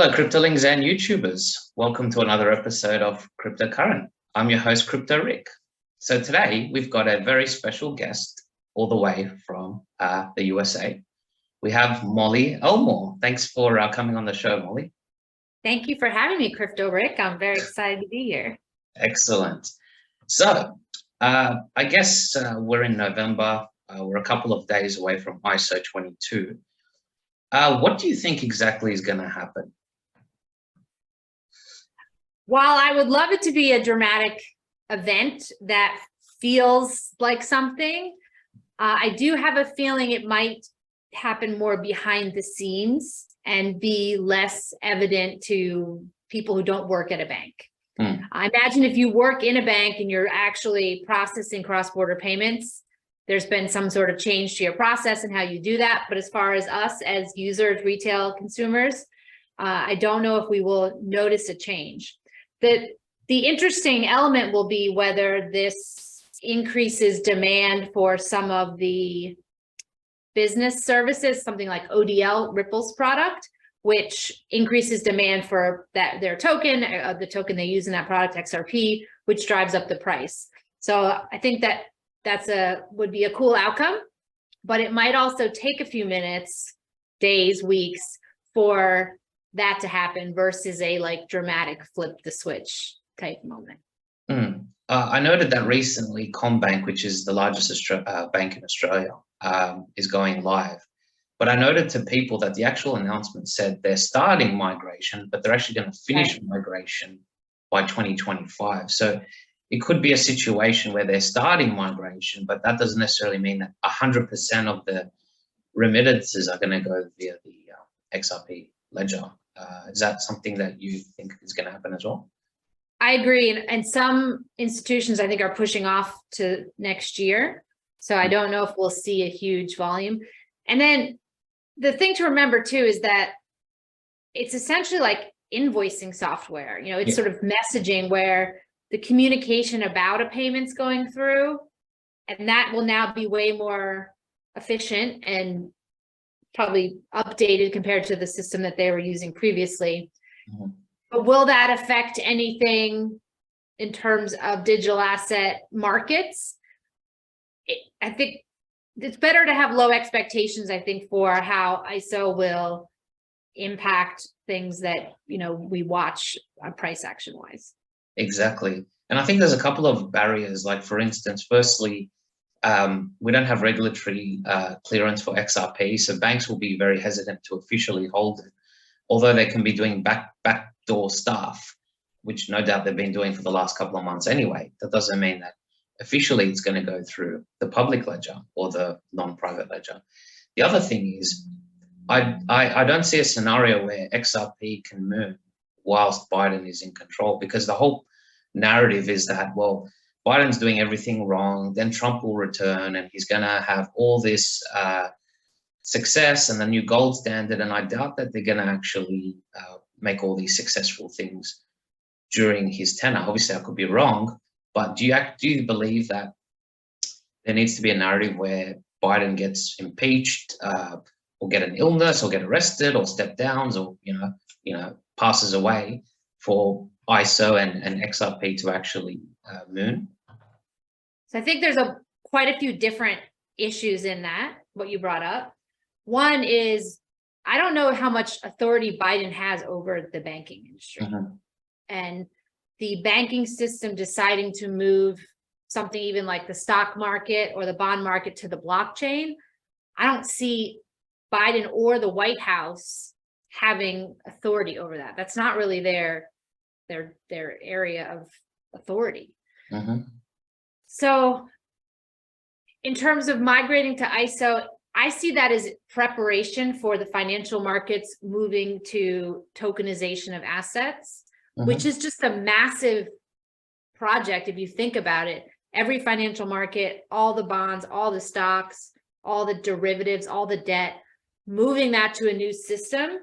Hello, Cryptolings and YouTubers. Welcome to another episode of Crypto Current. I'm your host, Crypto Rick. So today we've got a very special guest all the way from the USA. We have Molly Elmore. Thanks for coming on the show, Molly. Thank you for having me, Crypto Rick. I'm very excited to be here. Excellent. So I guess we're in November. We're a couple of days away from ISO20022. What do you think exactly is going to happen? While I would love it to be a dramatic event that feels like something, I do have a feeling it might happen more behind the scenes and be less evident to people who don't work at a bank. I imagine if you work in a bank and you're actually processing cross-border payments, there's been some sort of change to your process and how you do that. But as far as us as users, retail consumers, I don't know if we will notice a change. The interesting element will be whether this increases demand for some of the business services, something like ODL, Ripple's product, which increases demand for their token, the token they use in that product, XRP, which drives up the price. So I think that would be a cool outcome, but it might also take a few minutes, days, weeks for that to happen versus a dramatic flip the switch type moment. I noted that recently CommBank, which is the largest bank in Australia, is going live. But I noted to people that the actual announcement said they're starting migration, but they're actually going to finish migration by 2025. So it could be a situation where they're starting migration, but that doesn't necessarily mean that 100% of the remittances are going to go via the XRP ledger. Is that something that you think is going to happen as well? I agree. And some institutions, I think, are pushing off to next year. So I don't know if we'll see a huge volume. And then the thing to remember, too, is that it's essentially like invoicing software. You know, it's sort of messaging where the communication about a payment's going through, and that will now be way more efficient and probably updated compared to the system that they were using previously. But will that affect anything in terms of digital asset markets? I think it's better to have low expectations, I think, for how ISO will impact things that, we watch on price action wise. Exactly. And I think there's a couple of barriers, like, for instance, firstly, we don't have regulatory clearance for XRP, so banks will be very hesitant to officially hold it, although they can be doing backdoor stuff, which no doubt they've been doing for the last couple of months anyway. That doesn't mean that officially it's going to go through the public ledger or the non-private ledger. The other thing is, I don't see a scenario where XRP can move whilst Biden is in control, because the whole narrative is that, well, Biden's doing everything wrong, then Trump will return and he's going to have all this success and the new gold standard. And I doubt that they're going to actually make all these successful things during his tenure. Obviously, I could be wrong, but do you believe that there needs to be a narrative where Biden gets impeached or get an illness or get arrested or step downs or, passes away for ISO and XRP to actually moon? So I think there's quite a few different issues in that, what you brought up. One is, I don't know how much authority Biden has over the banking industry. And the banking system deciding to move something even like the stock market or the bond market to the blockchain, I don't see Biden or the White House having authority over that. That's not really their area of authority. So in terms of migrating to ISO, I see that as preparation for the financial markets moving to tokenization of assets, which is just a massive project. If you think about it, every financial market, all the bonds, all the stocks, all the derivatives, all the debt, moving that to a new system.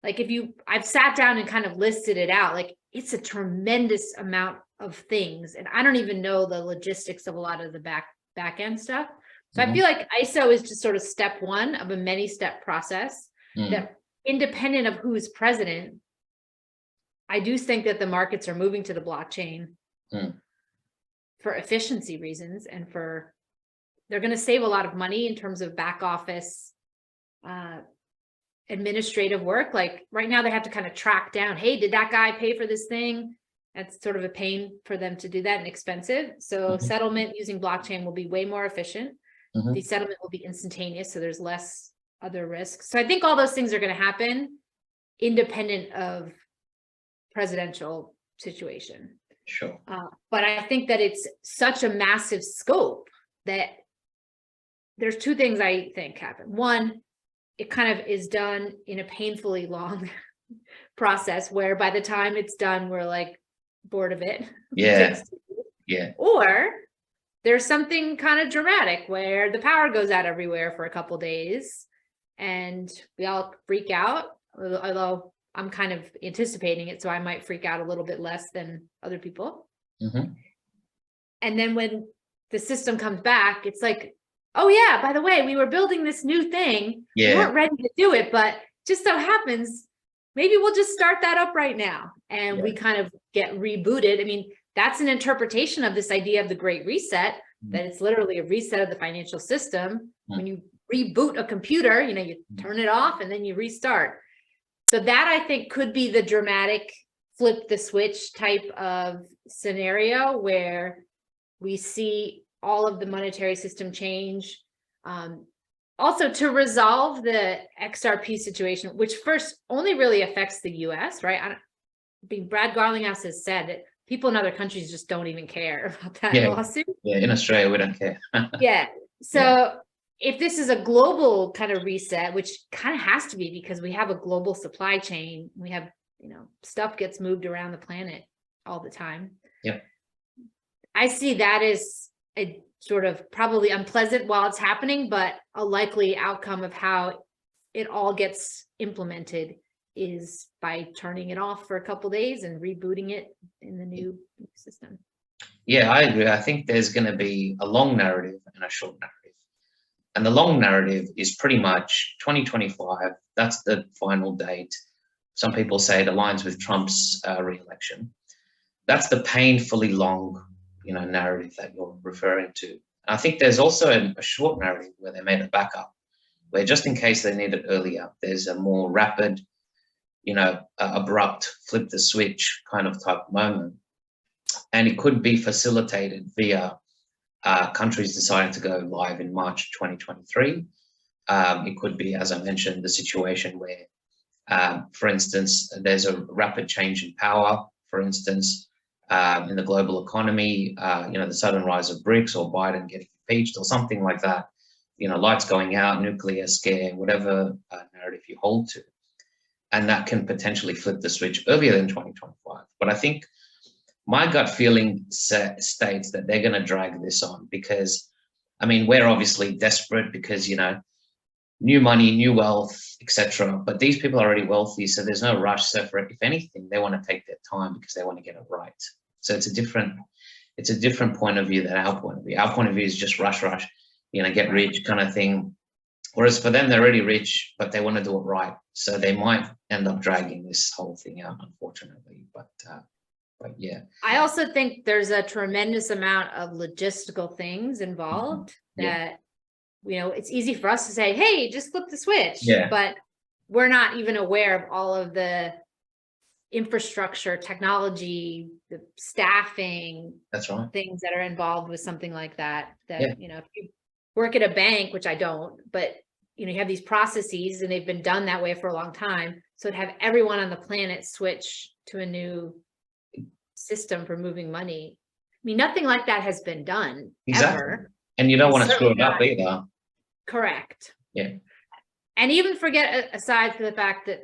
Like I've sat down and kind of listed it out, like it's a tremendous amount of things. And I don't even know the logistics of a lot of the back end stuff. So I feel like ISO is just sort of step one of a many step process that, independent of who's president, I do think that the markets are moving to the blockchain for efficiency reasons, and they're going to save a lot of money in terms of back office administrative work. Like right now they have to kind of track down, hey, did that guy pay for this thing? That's sort of a pain for them to do that and expensive. So settlement using blockchain will be way more efficient. The settlement will be instantaneous, so there's less other risks. So I think all those things are going to happen independent of presidential situation. Sure. But I think that it's such a massive scope that there's two things I think happen. One, it kind of is done in a painfully long process where by the time it's done, we're like bored of it. Yeah. Yeah. Or there's something kind of dramatic where the power goes out everywhere for a couple of days and we all freak out, although I'm kind of anticipating it, so I might freak out a little bit less than other people. And then when the system comes back, it's like, oh yeah, by the way, we were building this new thing. We weren't ready to do it, but just so happens, maybe we'll just start that up right now. And we kind of get rebooted. I mean, that's an interpretation of this idea of the Great Reset, that it's literally a reset of the financial system. When you reboot a computer, you know, you turn it off and then you restart. So that I think could be the dramatic flip the switch type of scenario where we see all of the monetary system change. Also to resolve the XRP situation, which first only really affects the US, right? Brad Garlinghouse has said that people in other countries just don't even care about that lawsuit. Yeah, in Australia, we don't care. So if this is a global kind of reset, which kind of has to be because we have a global supply chain, we have, you know, stuff gets moved around the planet all the time. I see that as a sort of probably unpleasant while it's happening, but a likely outcome of how it all gets implemented is by turning it off for a couple of days and rebooting it in the new system. Yeah, I agree. I think there's going to be a long narrative and a short narrative. And the long narrative is pretty much 2025. That's the final date. Some people say it aligns with Trump's re-election. That's the painfully long, you know, narrative that you're referring to. And I think there's also a short narrative where they made a backup, where just in case they need it earlier, there's a more rapid, you know, abrupt flip the switch kind of type moment. And it could be facilitated via countries deciding to go live in March 2023. It could be, as I mentioned, the situation where, for instance, there's a rapid change in power, for instance, in the global economy, you know, the sudden rise of BRICS or Biden getting impeached or something like that, you know, lights going out, nuclear scare, whatever narrative you hold to. And that can potentially flip the switch earlier than 2025. But I think my gut feeling states that they're going to drag this on because, I mean, we're obviously desperate because, you know, new money, new wealth, etc. But these people are already wealthy, so there's no rush. So for, if anything, they want to take their time because they want to get it right. So it's a different point of view than our point of view. Our point of view is just rush, you know, get rich kind of thing. Whereas for them, they're already rich, but they want to do it right. So they might end up dragging this whole thing out, unfortunately. But yeah. I also think there's a tremendous amount of logistical things involved that, you know, it's easy for us to say, hey, just flip the switch. But we're not even aware of all of the infrastructure, technology, the staffing, things that are involved with something like that. You know, if you work at a bank, which I don't, but you know, you have these processes and they've been done that way for a long time. So to have everyone on the planet switch to a new system for moving money, I mean, nothing like that has been done ever. And you don't want to screw it up either. Correct. Yeah. And even forget, aside from the fact that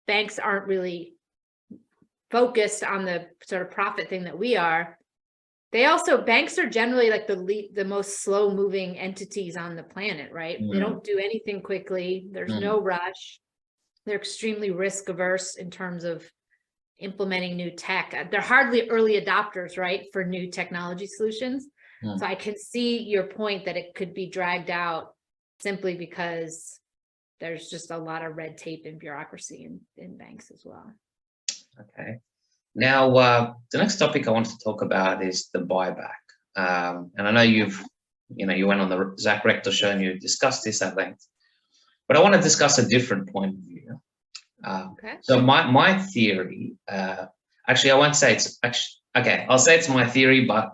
banks aren't really focused on the sort of profit thing that we are, banks are generally like the most slow moving entities on the planet, right? They don't do anything quickly. There's no rush. They're extremely risk averse in terms of implementing new tech. They're hardly early adopters, right, for new technology solutions. So I can see your point that it could be dragged out simply because there's just a lot of red tape and bureaucracy in banks as well. Okay. Now, the next topic I want to talk about is the buyback. And I know you went on the Zach Rector show and you discussed this at length, but I want to discuss a different point of view. Okay. So my theory, actually, I won't say it's okay. I'll say it's my theory, but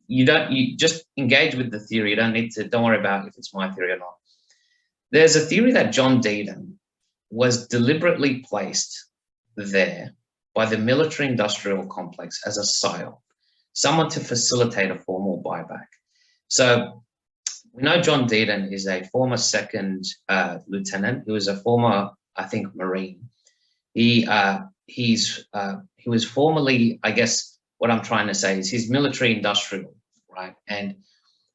you just engage with the theory. Don't worry about if it's my theory or not. There's a theory that John Deaton was deliberately placed there by the military-industrial complex as a psy-op, someone to facilitate a formal buyback. So we know John Deaton is a former second lieutenant who was a former, I think, Marine. He was formerly, I guess what I'm trying to say is he's military-industrial, right? And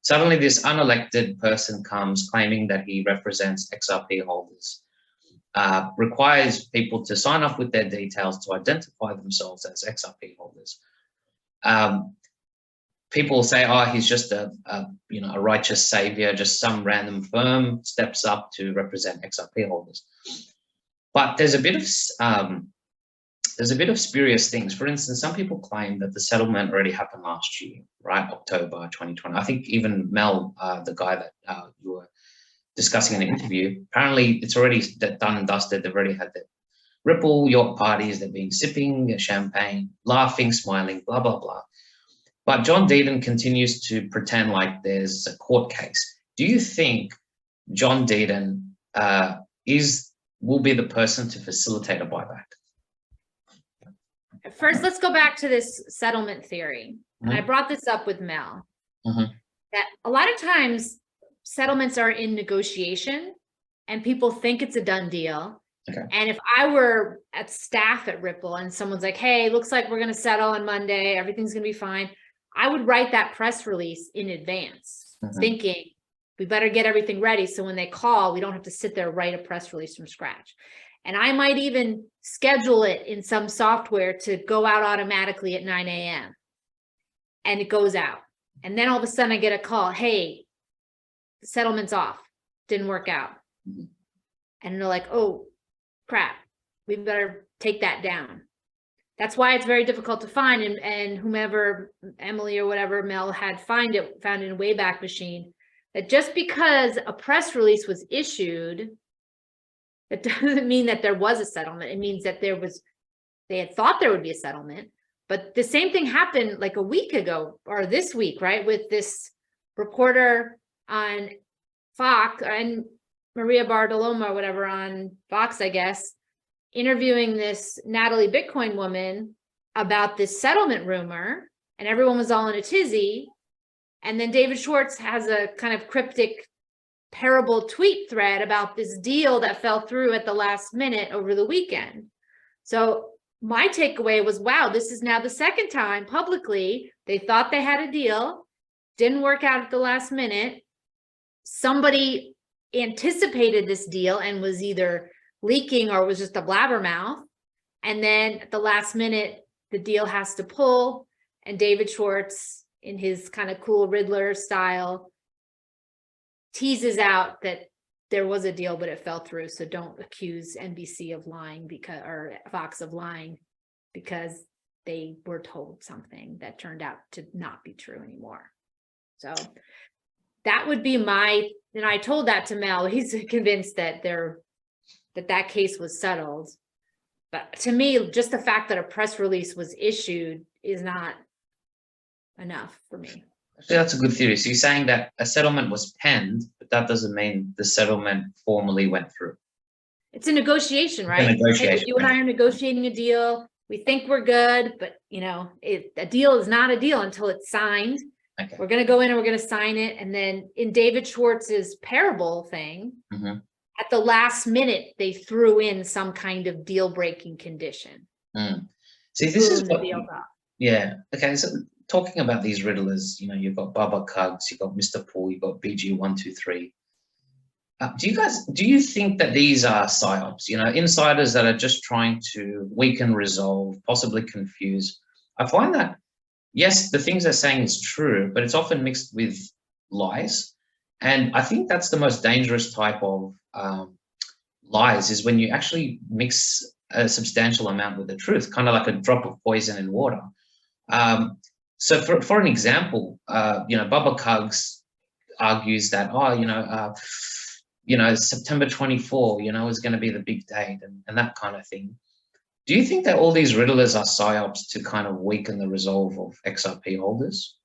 suddenly this unelected person comes claiming that he represents XRP holders, requires people to sign up with their details to identify themselves as XRP holders. People say, oh, he's just a righteous savior, just some random firm steps up to represent XRP holders. But there's a bit of spurious things. For instance, some people claim that the settlement already happened last year, right? October 2020. I think even Mel, the guy that you were discussing in an interview, apparently it's already done and dusted. They've already had their Ripple yacht parties. They've been sipping champagne, laughing, smiling, blah, blah, blah. But John Deaton continues to pretend like there's a court case. Do you think John Deaton will be the person to facilitate a buyback? First, let's go back to this settlement theory. And I brought this up with Mel, that a lot of times settlements are in negotiation and people think it's a done deal. Okay. And if I were at staff at Ripple and someone's like, hey, looks like we're going to settle on Monday, everything's going to be fine, I would write that press release in advance, thinking we better get everything ready so when they call, we don't have to sit there, write a press release from scratch. And I might even schedule it in some software to go out automatically at 9 a.m. And it goes out. And then all of a sudden I get a call, hey, the settlement's off, didn't work out. And they're like, oh, crap, we better take that down. That's why it's very difficult to find. And whomever, Emily or whatever, Mel had found it in a Wayback Machine, that just because a press release was issued, it doesn't mean that there was a settlement. It means that they had thought there would be a settlement. But the same thing happened like a week ago or this week, right? With this reporter on Fox and Maria Bartoloma or whatever on Fox, I guess, interviewing this Natalie Bitcoin woman about this settlement rumor, and everyone was all in a tizzy. And then David Schwartz has a kind of cryptic parable tweet thread about this deal that fell through at the last minute over the weekend. So my takeaway was, wow, this is now the second time publicly they thought they had a deal, didn't work out at the last minute. Somebody anticipated this deal and was either leaking or was just a blabbermouth. And then at the last minute, the deal has to pull, and David Schwartz, in his kind of cool Riddler style, teases out that there was a deal, but it fell through. So don't accuse NBC of lying or Fox of lying because they were told something that turned out to not be true anymore. So that would be and I told that to Mel. He's convinced that that case was settled. But to me, just the fact that a press release was issued is not enough for me. Actually, that's a good theory. So you're saying that a settlement was penned, but that doesn't mean the settlement formally went through. It's a negotiation, right? A negotiation, hey, you and I are negotiating a deal. We think we're good, but a deal is not a deal until it's signed. Okay. We're going to go in and we're going to sign it. And then in David Schwartz's parable thing, at the last minute, they threw in some kind of deal-breaking condition. See, this is what, yeah. Okay, so talking about these riddlers, you've got Bubba Cugs, you've got Mr. Pool, you've got BG123. Do you think that these are psy-ops, insiders that are just trying to weaken, resolve, possibly confuse? I find that, yes, the things they're saying is true, but it's often mixed with lies. And I think that's the most dangerous type of lies is when you actually mix a substantial amount with the truth, kind of like a drop of poison in water. So for an example, Bubba Cugs argues that, September 24, is going to be the big date and that kind of thing. Do you think that all these riddlers are psy-ops to kind of weaken the resolve of XRP holders?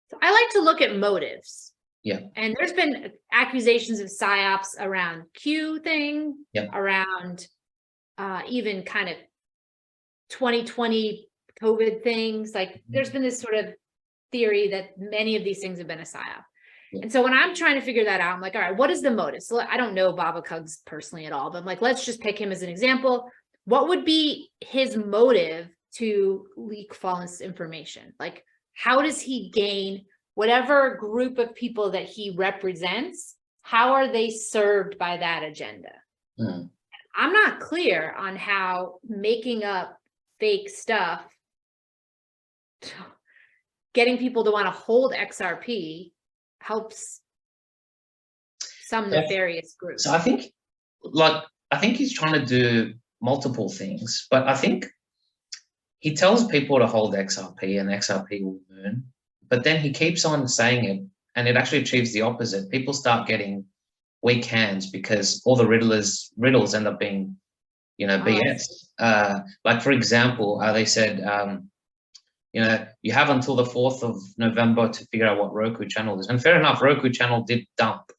So I like to look at motives. Yeah. And there's been accusations of psy-ops around Q thing, around even kind of 2020 COVID things. Like there's been this sort of theory that many of these things have been a psy-op. Yeah. And so when I'm trying to figure that out, I'm like, all right, what is the motive? So I don't know Baba Cugs personally at all, but I'm like, let's just pick him as an example. What would be his motive to leak false information? Like, how does he gain whatever group of people that he represents? How are they served by that agenda? Mm. I'm not clear on how making up fake stuff, getting people to want to hold XRP helps some nefarious group. So I think he's trying to do multiple things, but I think he tells people to hold XRP and XRP will burn, but then he keeps on saying it and it actually achieves the opposite. People start getting weak hands because all the riddles end up being, BS. Like for example, they said, you have until the 4th of November to figure out what Roku channel is. And fair enough, Roku channel did dump.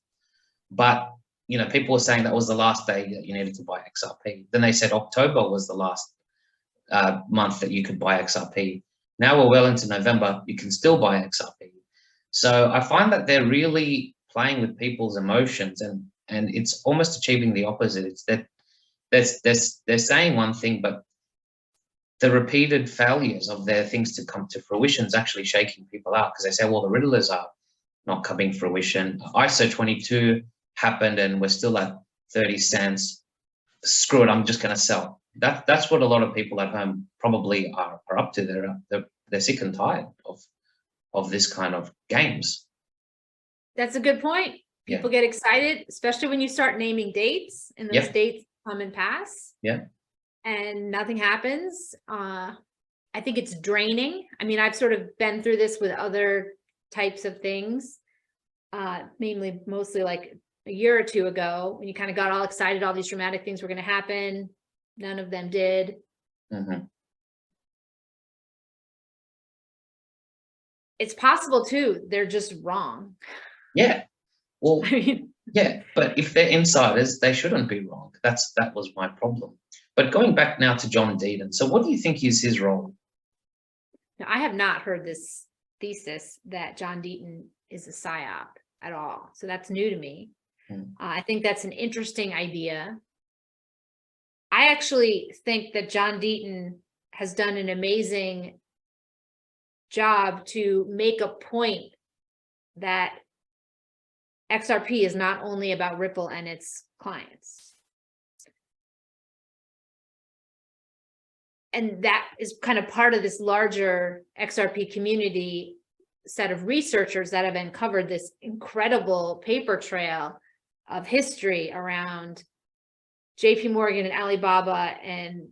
But, people were saying that was the last day that you needed to buy XRP. Then they said October was the last month that you could buy XRP. Now we're well into November, you can still buy XRP. So I find that they're really playing with people's emotions and it's almost achieving the opposite. It's that they're saying one thing, but the repeated failures of their things to come to fruition is actually shaking people out because they say, well, the Riddlers are not coming to fruition. ISO20022 happened and we're still at 30 cents. Screw it, I'm just going to sell. That's what a lot of people at home probably are up to. They're sick and tired of this kind of games. That's a good point. People get excited, especially when you start naming dates and those dates come and pass. Yeah. And nothing happens. I think it's draining. I mean, I've sort of been through this with other types of things, mostly like a year or two ago when you kind of got all excited, all these dramatic things were going to happen. None of them did. Mm-hmm. It's possible too. They're just wrong. Yeah. Well, yeah, but if they're insiders, they shouldn't be wrong. That was my problem. But going back now to John Deaton, so what do you think is his role? Now, I have not heard this thesis that John Deaton is a psy-op at all. So that's new to me. I think that's an interesting idea. I actually think that John Deaton has done an amazing job to make a point that XRP is not only about Ripple and its clients. And that is kind of part of this larger XRP community set of researchers that have uncovered this incredible paper trail of history around JP Morgan and Alibaba and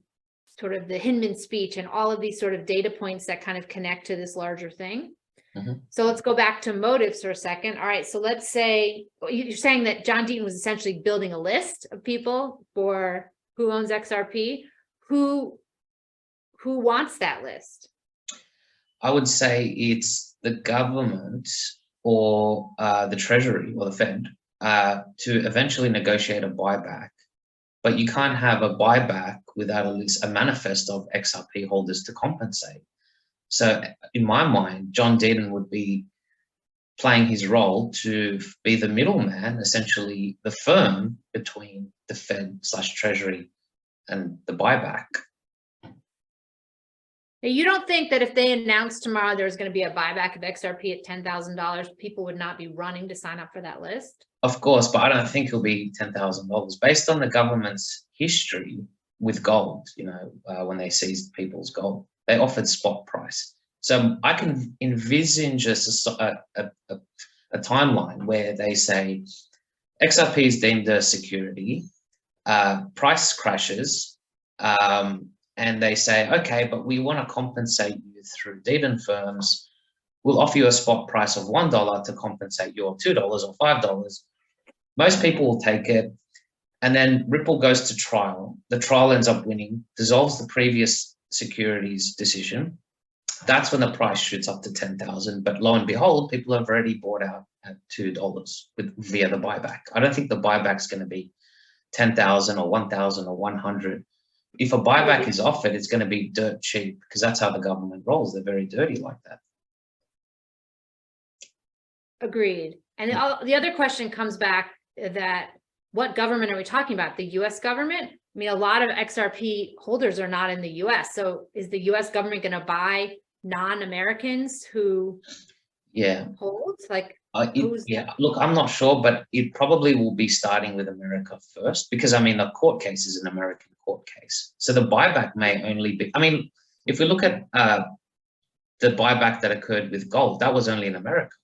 sort of the Hinman speech and all of these sort of data points that kind of connect to this larger thing. Mm-hmm. So let's go back to motives for a second. All right, so let's say you're saying that John Deaton was essentially building a list of people for who owns XRP. Who wants that list? I would say it's the government or the Treasury or the Fed to eventually negotiate a buyback. But you can't have a buyback without at least a manifest of XRP holders to compensate. So in my mind, John Deaton would be playing his role to be the middleman, essentially the firm between the Fed/Treasury and the buyback. You don't think that if they announced tomorrow there's going to be a buyback of XRP at $10,000, people would not be running to sign up for that list? Of course, but I don't think it'll be $10,000 based on the government's history with gold. When they seized people's gold, they offered spot price. So I can envisage a timeline where they say XRP is deemed a security, price crashes, and they say, okay, but we want to compensate you through Deaton firms. We'll offer you a spot price of $1 to compensate your $2 or $5. Most people will take it, and then Ripple goes to trial. The trial ends up winning, dissolves the previous securities decision. That's when the price shoots up to 10,000. But lo and behold, people have already bought out at $2 via the buyback. I don't think the buyback's going to be 10,000 or 1,000 or 100. If a buyback is offered, it's going to be dirt cheap, because that's how the government rolls. They're very dirty like that. Agreed. And the other question comes back that what government are we talking about? The US government? I mean, a lot of XRP holders are not in the US. So is the US government going to buy non-Americans who hold? Like, look, I'm not sure, but it probably will be starting with America first, because I mean, the court case is an American court case. So the buyback may only be, I mean, if we look at the buyback that occurred with gold, that was only in America,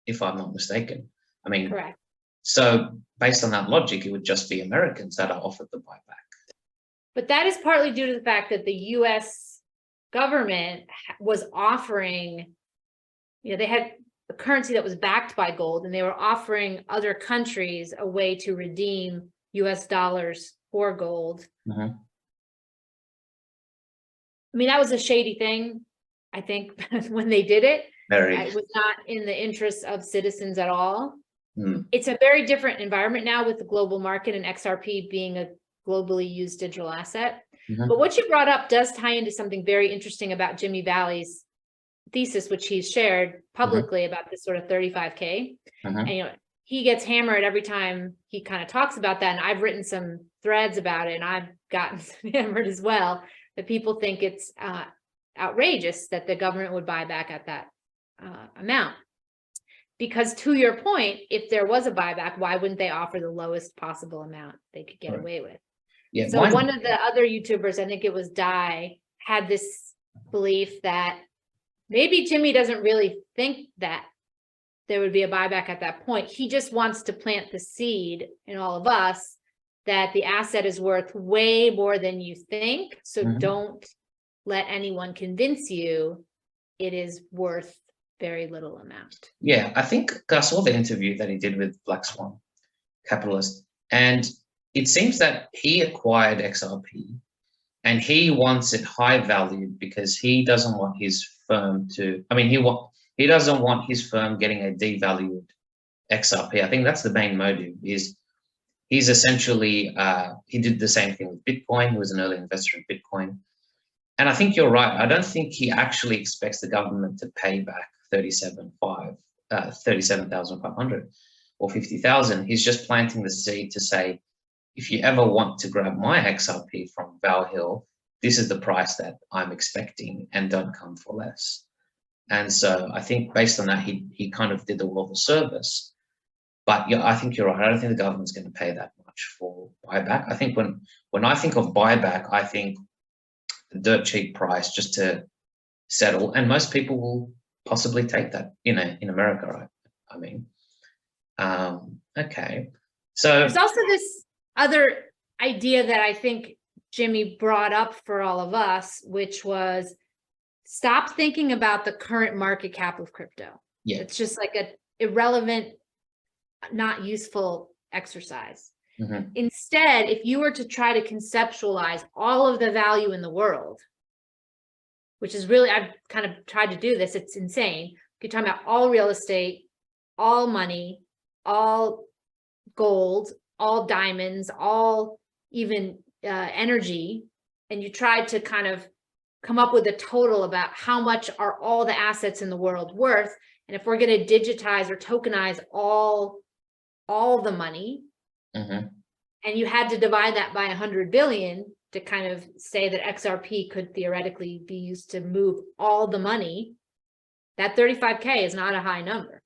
if I'm not mistaken. I mean, correct. So based on that logic, it would just be Americans that are offered the buyback. But that is partly due to the fact that the US government was offering, they had a currency that was backed by gold, and they were offering other countries a way to redeem US dollars for gold. Mm-hmm. I mean, that was a shady thing, I think, when they did it. It was not in the interests of citizens at all. It's a very different environment now with the global market and XRP being a globally used digital asset. But what you brought up does tie into something very interesting about Jimmy Valley's thesis, which he's shared publicly about this sort of 35K. And he gets hammered every time he kind of talks about that. And I've written some threads about it, and I've gotten hammered as well, that people think it's outrageous that the government would buy back at that amount. Because to your point, if there was a buyback, why wouldn't they offer the lowest possible amount they could get away with? Yeah, so one of the other YouTubers, I think it was Dai, had this belief that maybe Jimmy doesn't really think that there would be a buyback at that point. He just wants to plant the seed in all of us that the asset is worth way more than you think. So don't let anyone convince you it is worth very little amount. Yeah, I think I saw the interview that he did with Black Swan Capitalist, and it seems that he acquired XRP and he wants it high valued because he doesn't want his firm to, I mean, he doesn't want his firm getting a devalued XRP. I think that's the main motive. Is he's essentially, he did the same thing with Bitcoin. He was an early investor in Bitcoin. And I think you're right. I don't think he actually expects the government to pay back 37,500 or 50,000. He's just planting the seed to say, if you ever want to grab my XRP from Val Hill, this is the price that I'm expecting, and don't come for less. And so I think based on that, he kind of did the world a service. But yeah, I think you're right. I don't think the government's going to pay that much for buyback. I think when I think of buyback, I think the dirt cheap price just to settle, and most people will possibly take that in America, right? I mean, okay. So there's also this other idea that I think Jimmy brought up for all of us, which was stop thinking about the current market cap of crypto. Yeah. It's just like an irrelevant, not useful exercise. Instead, if you were to try to conceptualize all of the value in the world, which is really, I've kind of tried to do this, it's insane. You're talking about all real estate, all money, all gold, all diamonds, all even energy, and you tried to kind of come up with a total about how much are all the assets in the world worth, and if we're going to digitize or tokenize all the money, and you had to divide that by 100 billion to kind of say that XRP could theoretically be used to move all the money, that 35K is not a high number.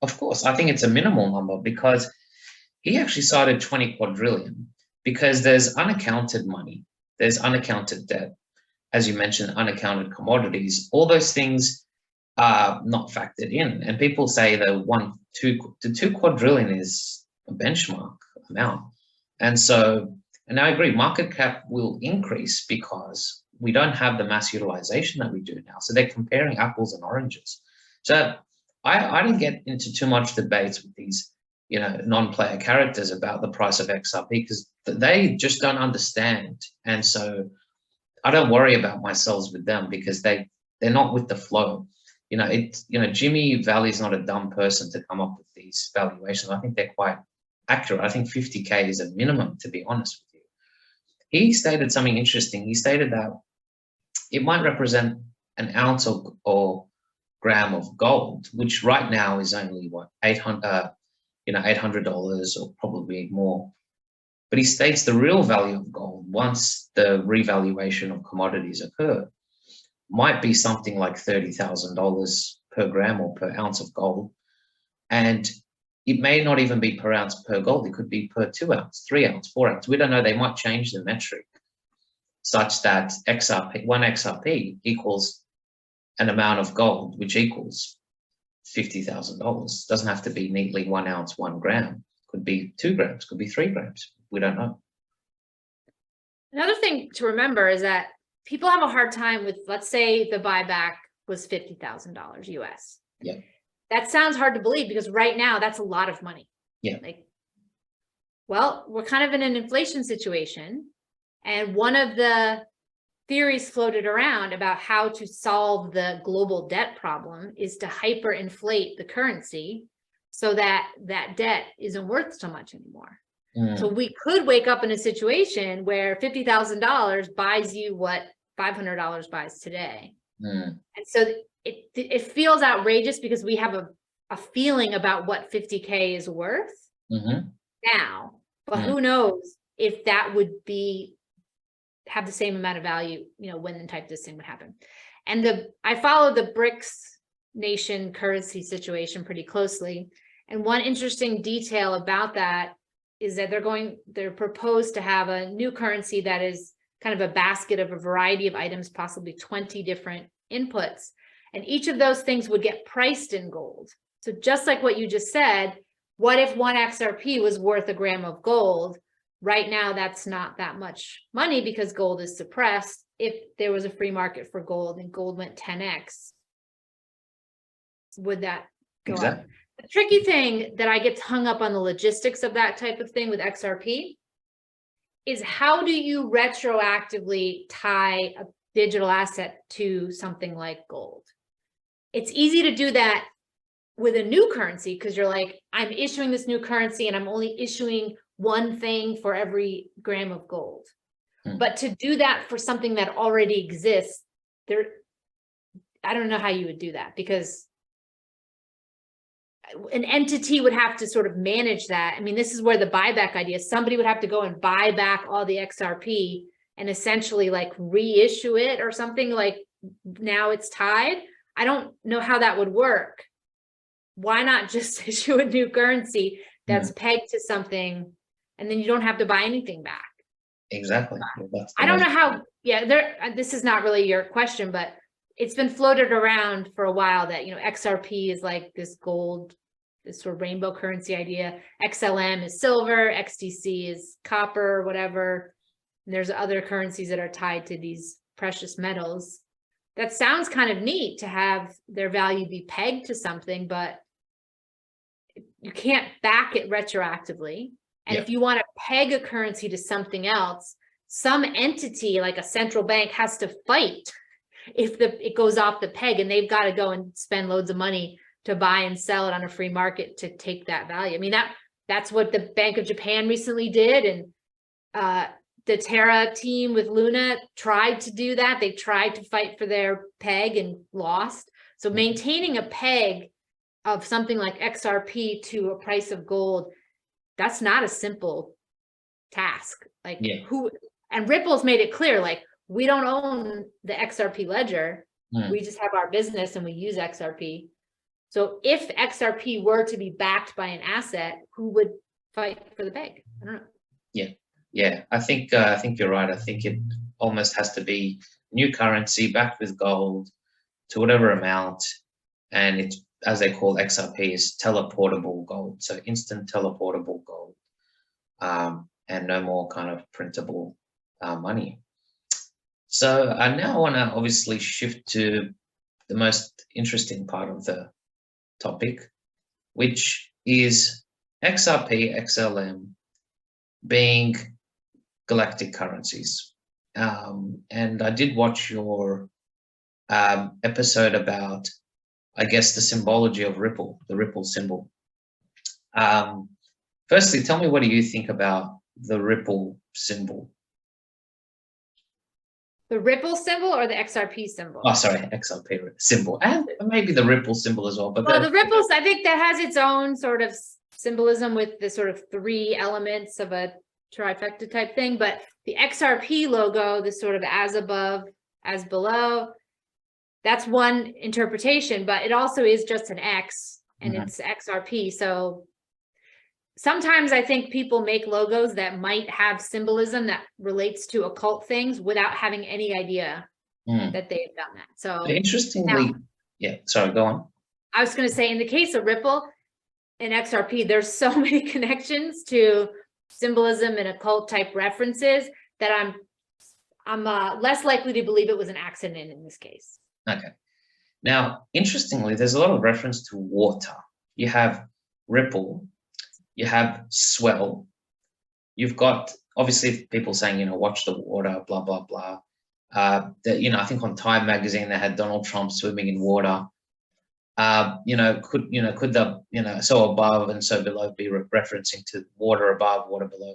Of course, I think it's a minimal number, because he actually cited 20 quadrillion because there's unaccounted money, there's unaccounted debt, as you mentioned, unaccounted commodities. All those things are not factored in. And people say that 2 quadrillion is a benchmark amount. And so, and I agree, market cap will increase because we don't have the mass utilization that we do now. So they're comparing apples and oranges. So I didn't get into too much debates with these, non-player characters about the price of XRP because they just don't understand. And so I don't worry about myself with them because they're not with the flow. Jimmy Valley's not a dumb person to come up with these valuations. I think they're quite accurate. I think 50K is a minimum, to be honest with you. He stated something interesting. He stated that it might represent an ounce or gram of gold, which right now is only what, $800 or probably more. But he states the real value of gold, once the revaluation of commodities occur, might be something like $30,000 per gram or per ounce of gold. And it may not even be per ounce per gold. It could be per 2 ounce, 3 ounce, 4 ounce. We don't know. They might change the metric such that one XRP equals an amount of gold, which equals $50,000. Doesn't have to be neatly 1 ounce, 1 gram. Could be 2 grams, could be 3 grams. We don't know. Another thing to remember is that people have a hard time with, let's say the buyback was $50,000 US. Yeah. That sounds hard to believe because right now that's a lot of money. Yeah. Well, we're kind of in an inflation situation. And one of the theories floated around about how to solve the global debt problem is to hyperinflate the currency so that that debt isn't worth so much anymore. So we could wake up in a situation where $50,000 buys you what $500 buys today. And so it feels outrageous because we have a feeling about what 50K is worth now, but who knows if that would have the same amount of value, when the type this thing would happen. And I follow the BRICS nation currency situation pretty closely. And one interesting detail about that is that they're proposed to have a new currency that is kind of a basket of a variety of items, possibly 20 different inputs. And each of those things would get priced in gold. So just like what you just said, what if one XRP was worth a gram of gold? Right now, that's not that much money because gold is suppressed. If there was a free market for gold and gold went 10x, would that go up? The tricky thing that I get hung up on the logistics of that type of thing with XRP is how do you retroactively tie a digital asset to something like gold? It's easy to do that with a new currency because you're like, I'm issuing this new currency and I'm only issuing one thing for every gram of gold. But to do that for something that already exists, I don't know how you would do that because an entity would have to sort of manage that. I mean, this is where the buyback idea, somebody would have to go and buy back all the XRP and essentially like reissue it or something like now it's tied. I don't know how that would work. Why not just issue a new currency that's pegged to something and then you don't have to buy anything back? Exactly. I don't know how, this is not really your question, but it's been floated around for a while that, XRP is like this gold, this sort of rainbow currency idea. XLM is silver, XTC is copper, whatever. And there's other currencies that are tied to these precious metals. That sounds kind of neat to have their value be pegged to something, but you can't back it retroactively. And if you want to peg a currency to something else, some entity like a central bank has to fight if it goes off the peg, and they've got to go and spend loads of money to buy and sell it on a free market to take that value. I mean, that's what the Bank of Japan recently did. And the Terra team with Luna tried to do that. They tried to fight for their peg and lost. So maintaining a peg of something like XRP to a price of gold, that's not a simple task. And Ripple's made it clear, like, we don't own the XRP ledger. We just have our business and we use XRP. So if XRP were to be backed by an asset, who would fight for the peg? I don't know. Yeah. I think you're right. I think it almost has to be new currency backed with gold to whatever amount, and as they call XRP, is teleportable gold. So instant teleportable gold, and no more kind of printable money. So I now want to obviously shift to the most interesting part of the topic, which is XRP, XLM being galactic currencies. And I did watch your episode about, I guess, the symbology of Ripple, the Ripple symbol. Firstly, tell me, what do you think about the Ripple symbol? The Ripple symbol or the XRP symbol? Oh, sorry, XRP symbol, and maybe the Ripple symbol as well. But well, the Ripples, I think that has its own sort of symbolism with the sort of 3 elements of a trifecta type thing. But the XRP logo, the sort of as above, as below, that's one interpretation, but it also is just an X, and it's XRP. So sometimes I think people make logos that might have symbolism that relates to occult things without having any idea that they have done that. So interestingly, now, yeah, sorry, go on. I was going to say, in the case of Ripple and XRP, there's so many connections to symbolism and occult type references that I'm less likely to believe it was an accident in this case. Okay. Now, interestingly, there's a lot of reference to water. You have Ripple, you have swell, you've got obviously people saying, watch the water, blah, blah, blah. I think on Time magazine, they had Donald Trump swimming in water. Could the, so above and so below be referencing to water above, water below?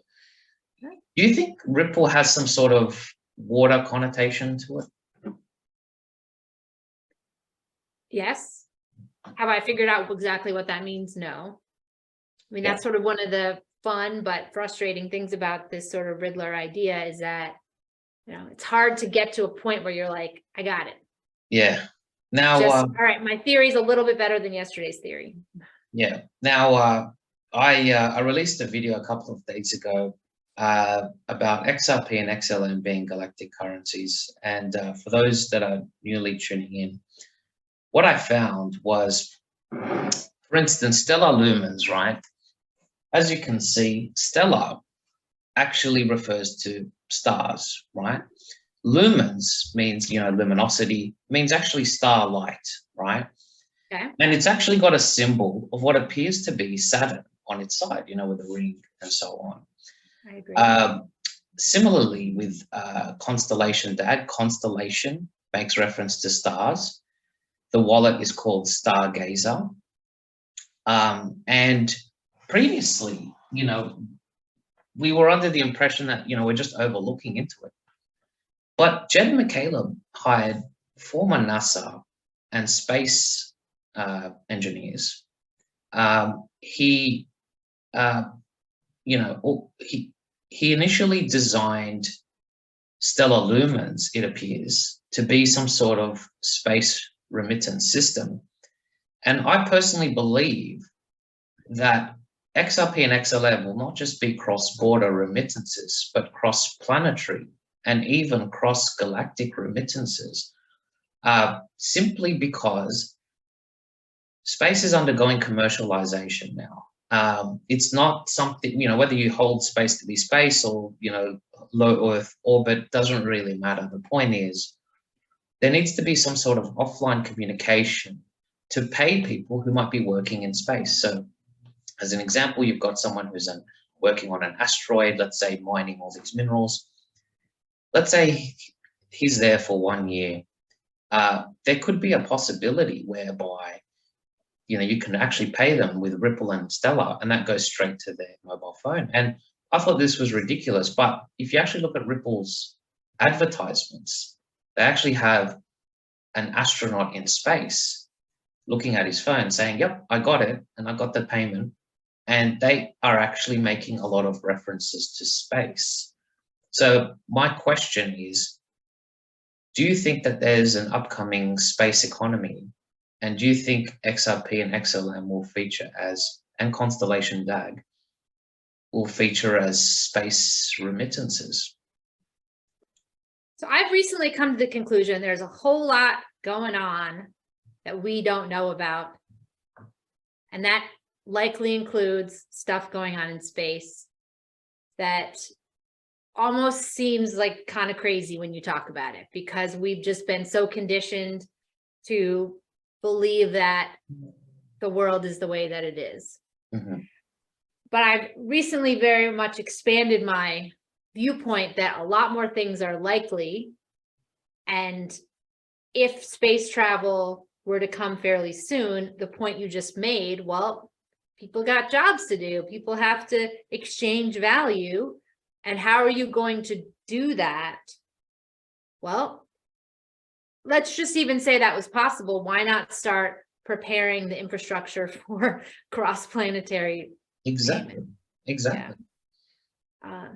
Do you think Ripple has some sort of water connotation to it? Yes. Have I figured out exactly what that means? No. I mean, that's sort of one of the fun but frustrating things about this sort of Riddler idea, is that, it's hard to get to a point where you're like, I got it. Yeah. Now, all right, my theory is a little bit better than yesterday's theory. Yeah. Now, I released a video a couple of days ago about XRP and XLM being galactic currencies. And for those that are newly tuning in, what I found was, for instance, stellar lumens, right? As you can see, stellar actually refers to stars, right? Lumens means, luminosity, means actually starlight, right? Okay. And it's actually got a symbol of what appears to be Saturn on its side, with a ring and so on. I agree. Similarly with constellation DAG, constellation makes reference to stars. The wallet is called Stargazer. And previously, we were under the impression that, we're just overlooking into it. But Jed McCaleb hired former NASA and space engineers. He initially designed stellar lumens, it appears, to be some sort of space remittance system. And I personally believe that XRP and XLM will not just be cross-border remittances, but cross-planetary and even cross-galactic remittances, simply because space is undergoing commercialization now. It's not something, whether you hold space to be space or, low Earth orbit, doesn't really matter. The point is, there needs to be some sort of offline communication to pay people who might be working in space. So as an example, you've got someone who's working on an asteroid, let's say mining all these minerals. Let's say he's there for 1 year. There could be a possibility whereby, you can actually pay them with Ripple and Stellar, and that goes straight to their mobile phone. And I thought this was ridiculous, but if you actually look at Ripple's advertisements, they actually have an astronaut in space looking at his phone saying, yep, I got it, and I got the payment. And they are actually making a lot of references to space. So my question is, do you think that there's an upcoming space economy? And do you think XRP and XLM will feature as, and Constellation DAG will feature as space remittances? So I've recently come to the conclusion there's a whole lot going on that we don't know about And that likely includes stuff going on in space that almost seems like kind of crazy when you talk about it, because we've just been so conditioned to believe that the world is the way that it is. Mm-hmm. But I've recently very much expanded my viewpoint that a lot more things are likely. And if space travel were to come fairly soon, the point you just made, well, people got jobs to do. People have to exchange value. And how are you going to do that? Well, let's just even say that was possible. Why not start preparing the infrastructure for cross-planetary? Exactly. Exactly. Yeah.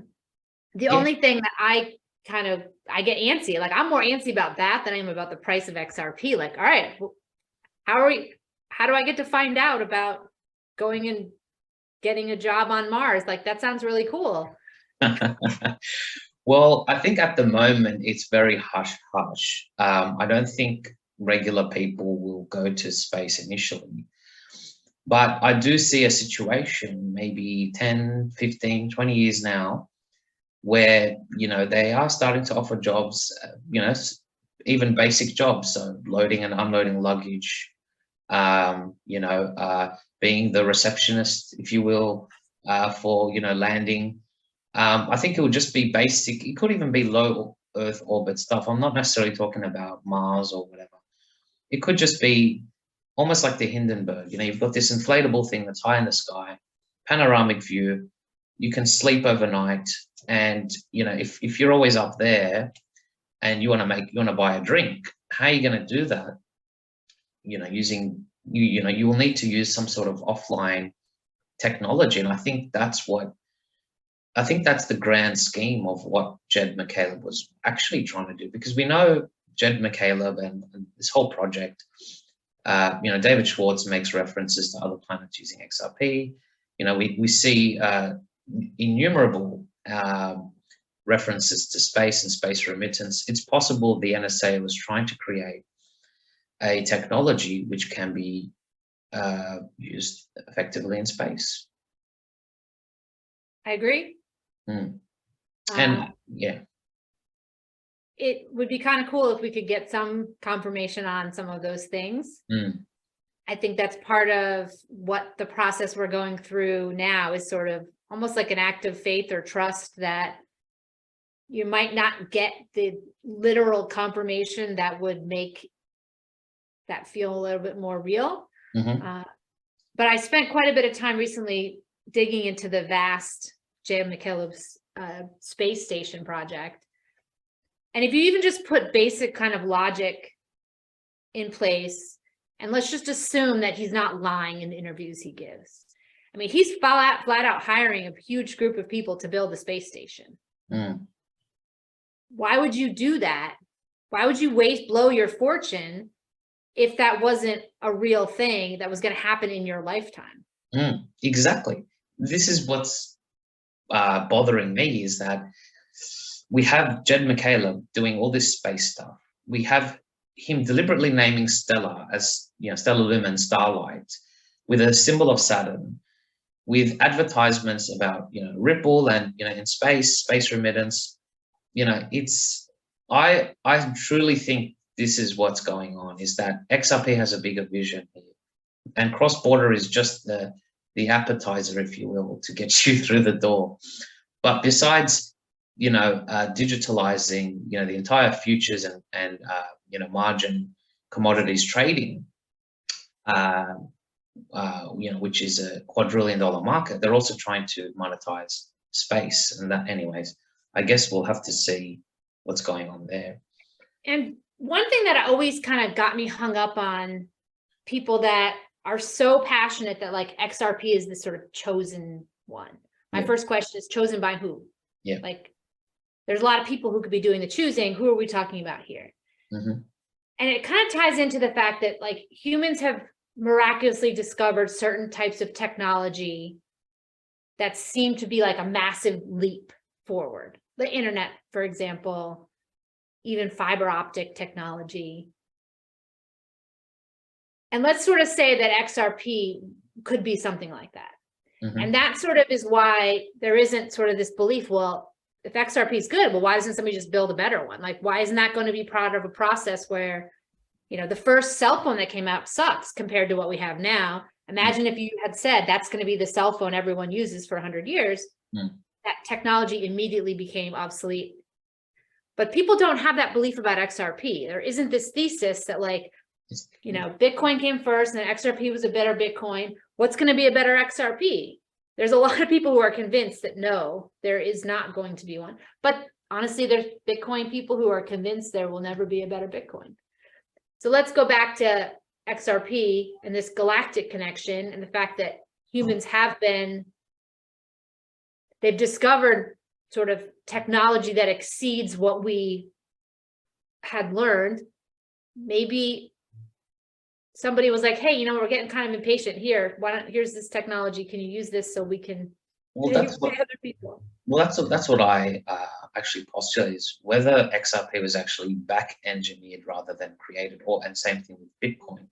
The only thing that I get antsy, like I'm more antsy about that than I am about the price of XRP. Like, all right, how do I get to find out about going and getting a job on Mars? Like, that sounds really cool. Well, I think at the moment it's very hush-hush. I don't think regular people will go to space initially. But I do see a situation maybe 10, 15, 20 years now where, they are starting to offer jobs, even basic jobs. So loading and unloading luggage, being the receptionist, if you will, for, landing. I think it would just be basic. It could even be low Earth orbit stuff. I'm not necessarily talking about Mars or whatever. It could just be almost like the Hindenburg. You've got this inflatable thing that's high in the sky, panoramic view. You can sleep overnight, and if you're always up there, and you want to buy a drink, how are you going to do that? You will need to use some sort of offline technology, and I think that's the grand scheme of what Jed McCaleb was actually trying to do, because we know Jed McCaleb and this whole project. David Schwartz makes references to other planets using XRP. We see innumerable references to space and space remittance. It's possible the NSA was trying to create a technology which can be used effectively in space. I agree. Mm. And yeah. It would be kind of cool if we could get some confirmation on some of those things. Mm. I think that's part of what the process we're going through now is, sort of almost like an act of faith or trust that you might not get the literal confirmation that would make that feel a little bit more real. Mm-hmm. But I spent quite a bit of time recently digging into the vast J. McCaleb's space station project. And if you even just put basic kind of logic in place, and let's just assume that he's not lying in the interviews he gives. I mean, he's flat out hiring a huge group of people to build a space station. Mm. Why would you do that? Why would you blow your fortune if that wasn't a real thing that was going to happen in your lifetime? Exactly. This is what's bothering me, is that we have Jed McCaleb doing all this space stuff. We have him deliberately naming Stellar as, stellar lumen, starlight, with a symbol of Saturn, with advertisements about, Ripple and, in space remittance. I truly think this is what's going on, is that XRP has a bigger vision here, and cross-border is just the appetizer, if you will, to get you through the door. But besides, digitalizing, the entire futures and margin commodities trading, which is a quadrillion-dollar market, they're also trying to monetize space. And that, anyways, I guess we'll have to see what's going on there. And one thing that always kind of got me hung up on people that are so passionate that like XRP is the sort of chosen one. My first question is, chosen by who? Yeah. Like, there's a lot of people who could be doing the choosing. Who are we talking about here? Mm-hmm. And it kind of ties into the fact that like humans have miraculously discovered certain types of technology that seem to be like a massive leap forward. The internet, for example, even fiber optic technology. And let's sort of say that XRP could be something like that. Mm-hmm. And that sort of is why there isn't sort of this belief, well, if XRP is good, well, why doesn't somebody just build a better one? Like, why isn't that going to be part of a process where, you know, the first cell phone that came out sucks compared to what we have now. Imagine if you had said that's going to be the cell phone everyone uses for 100 years, that technology immediately became obsolete. But people don't have that belief about XRP. There isn't this thesis that, like, you know, Bitcoin came first and then XRP was a better Bitcoin. What's going to be a better XRP? There's a lot of people who are convinced that no, there is not going to be one. But honestly, there's Bitcoin people who are convinced there will never be a better Bitcoin. So let's go back to XRP and this galactic connection and the fact that humans have been, they've discovered sort of technology that exceeds what we had learned. Maybe somebody was like, hey, you know, we're getting kind of impatient here. Why don't, here's this technology. Can you use this so we can Well, pay that's what, other people? well, that's what I actually postulate, is whether XRP was actually back engineered rather than created, and same thing with Bitcoin.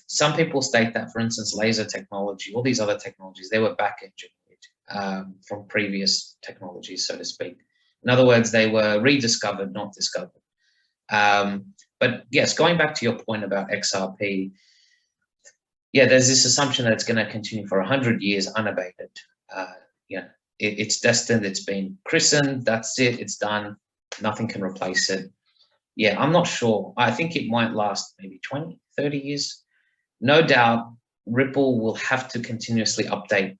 Some people state that, for instance, laser technology, all these other technologies, they were back engineered from previous technologies, so to speak. In other words, they were rediscovered, not discovered. But yes, going back to your point about XRP, yeah, there's this assumption that it's going to continue for 100 years unabated. Yeah, it's destined, it's been christened, that's it, it's done, nothing can replace it. Yeah, I'm not sure. I think it might last maybe 20, 30 years. No doubt, Ripple will have to continuously update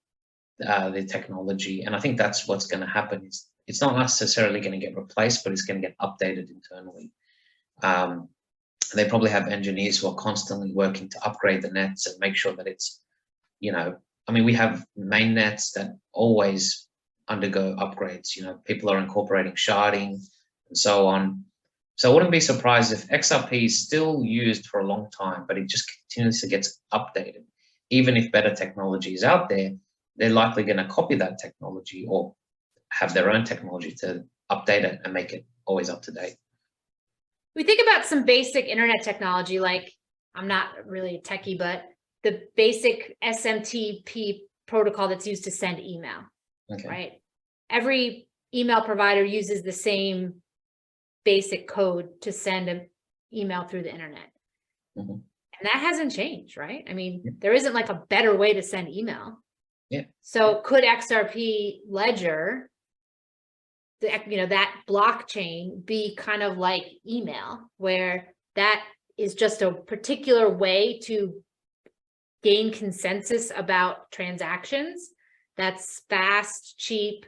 the technology, and I think that's what's going to happen. It's not necessarily going to get replaced, but it's going to get updated internally. They probably have engineers who are constantly working to upgrade the nets and make sure that it's, you know, I mean, we have main nets that always undergo upgrades. You know, people are incorporating sharding and so on. So I wouldn't be surprised if XRP is still used for a long time, but it just continuously gets updated. Even if better technology is out there, they're likely going to copy that technology or have their own technology to update it and make it always up to date. We think about some basic internet technology, like, I'm not really a techie, but the basic SMTP protocol that's used to send email, right? Every email provider uses the same basic code to send an email through the internet. And that hasn't changed, right? I mean, there isn't like a better way to send email. So could XRP ledger, you know, that blockchain be kind of like email, where that is just a particular way to gain consensus about transactions that's fast, cheap,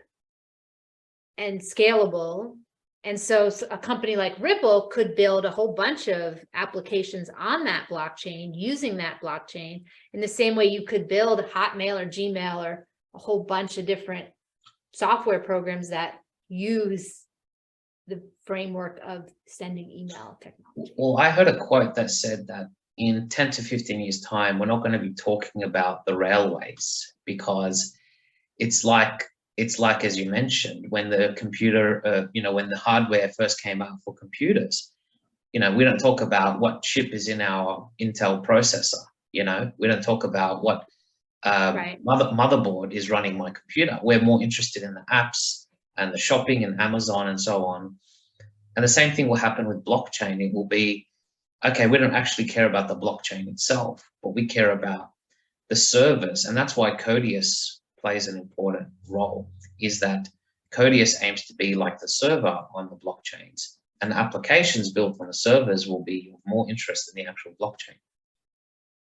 and scalable? And so a company like Ripple could build a whole bunch of applications on that blockchain, using that blockchain in the same way you could build Hotmail or Gmail or a whole bunch of different software programs that use the framework of sending email technology. Well, I heard a quote that said that in 10 to 15 years' time, we're not going to be talking about the railways, because it's like, as you mentioned, when the computer, you know, when the hardware first came out for computers, you know, we don't talk about what chip is in our Intel processor. You know, we don't talk about what motherboard is running my computer. We're more interested in the apps and the shopping and Amazon and so on. And the same thing will happen with blockchain. It will be, okay, we don't actually care about the blockchain itself, but we care about the servers. And that's why Codius plays an important role, is that Codius aims to be like the server on the blockchains, and the applications built on the servers will be of more interest in the actual blockchain.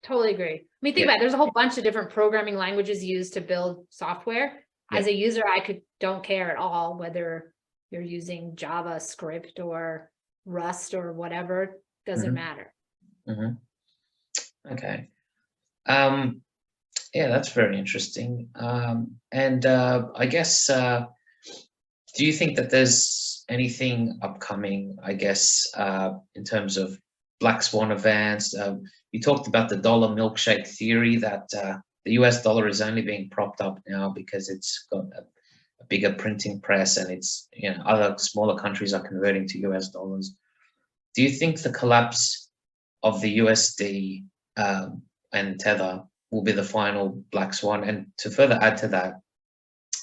Totally agree. I mean, think about it. There's a whole bunch of different programming languages used to build software. As a user, I don't care at all whether you're using JavaScript or Rust or whatever. Doesn't matter. Okay. Yeah, that's very interesting. And I guess, do you think that there's anything upcoming, I guess, in terms of black swan events? You talked about the dollar milkshake theory, that the US dollar is only being propped up now because it's got a bigger printing press, and it's, you know, other smaller countries are converting to US dollars. Do you think the collapse of the USD and Tether will be the final black swan. And to further add to that,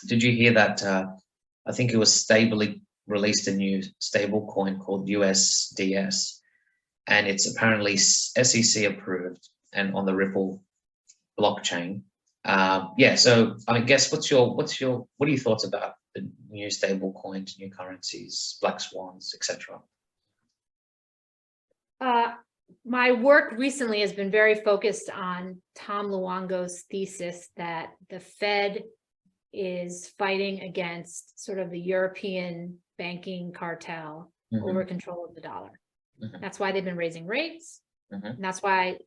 did you hear that I think it was Stably released a new stable coin called USDS, and it's apparently SEC approved and on the Ripple blockchain. Yeah, so I guess what are your thoughts about the new stable coins, new currencies, black swans, etc.? My work recently has been very focused on Tom Luongo's thesis that the Fed is fighting against sort of the European banking cartel over control of the dollar. That's why they've been raising rates. And that's why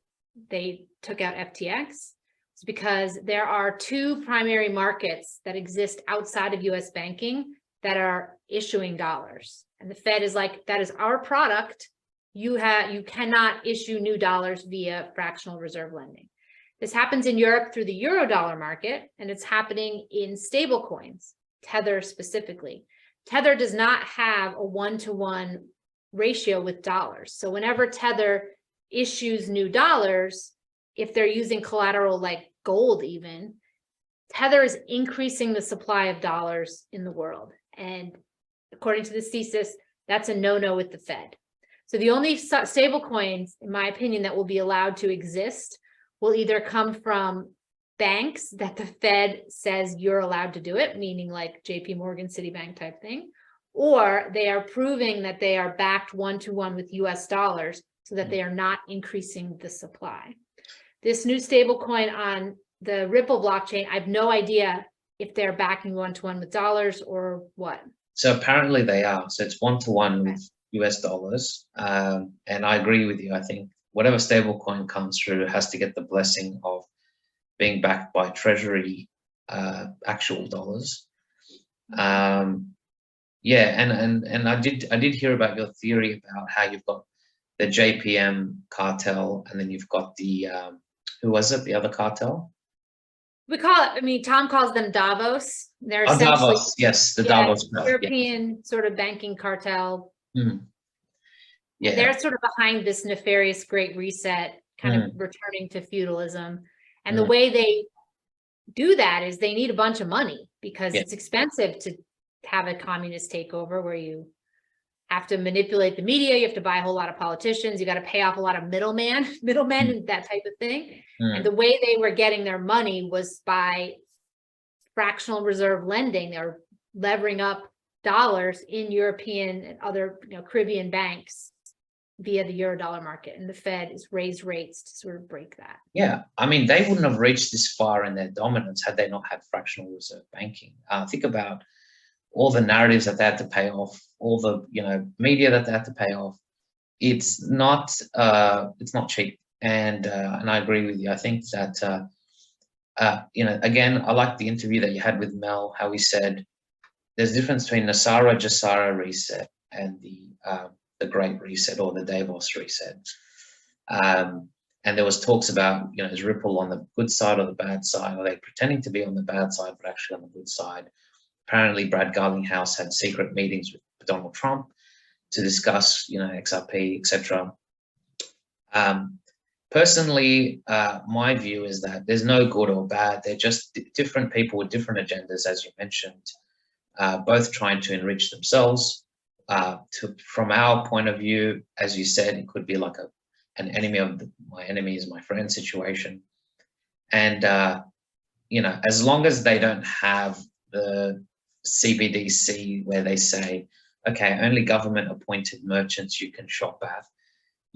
they took out FTX. It's because there are two primary markets that exist outside of US banking that are issuing dollars. And the Fed is like, that is our product. You cannot issue new dollars via fractional reserve lending. This happens in Europe through the Eurodollar market, and it's happening in stable coins, Tether specifically. Tether does not have a one-to-one ratio with dollars. So whenever Tether issues new dollars, if they're using collateral like gold even, Tether is increasing the supply of dollars in the world. And according to this thesis, that's a no-no with the Fed. So the only stable coins, in my opinion, that will be allowed to exist will either come from banks that the Fed says you're allowed to do it, meaning like JP Morgan, Citibank type thing, or they are proving that they are backed one-to-one with US dollars so that they are not increasing the supply. This new stable coin on the Ripple blockchain, I have no idea if they're backing one-to-one with dollars or what. So apparently they are. So it's one-to-one with US dollars. And I agree with you. I think whatever stable coin comes through has to get the blessing of being backed by treasury actual dollars. Yeah, and I did hear about your theory about how you've got the JPM cartel, and then you've got the who was it, the other cartel? We call it, I mean, Tom calls them Davos. They're essentially Davos, yes, the Davos European sort of banking cartel. Yeah, they're sort of behind this nefarious Great Reset, kind of returning to feudalism. And the way they do that is they need a bunch of money because it's expensive to have a communist takeover where you have to manipulate the media, you have to buy a whole lot of politicians, you got to pay off a lot of middlemen and that type of thing. And the way they were getting their money was by fractional reserve lending. They were levering up dollars in European and other Caribbean banks via the Eurodollar market, and the Fed has raised rates to sort of break that. Yeah, I mean, they wouldn't have reached this far in their dominance had they not had fractional reserve banking. Think about all the narratives that they had to pay off, all the media that they had to pay off. It's not cheap, and I agree with you. I think that again, I like the interview that you had with Mel, how he said there's a difference between NESARA, GESARA reset and the Great Reset or the Davos Reset. And there was talks about, is Ripple on the good side or the bad side? Are they pretending to be on the bad side, but actually on the good side? Apparently, Brad Garlinghouse had secret meetings with Donald Trump to discuss, XRP, etc. Personally, my view is that there's no good or bad. They're just different people with different agendas, as you mentioned, both trying to enrich themselves. From our point of view, as you said, it could be like an enemy of my enemy is my friend situation. And, as long as they don't have the CBDC where they say, okay, only government appointed merchants you can shop at,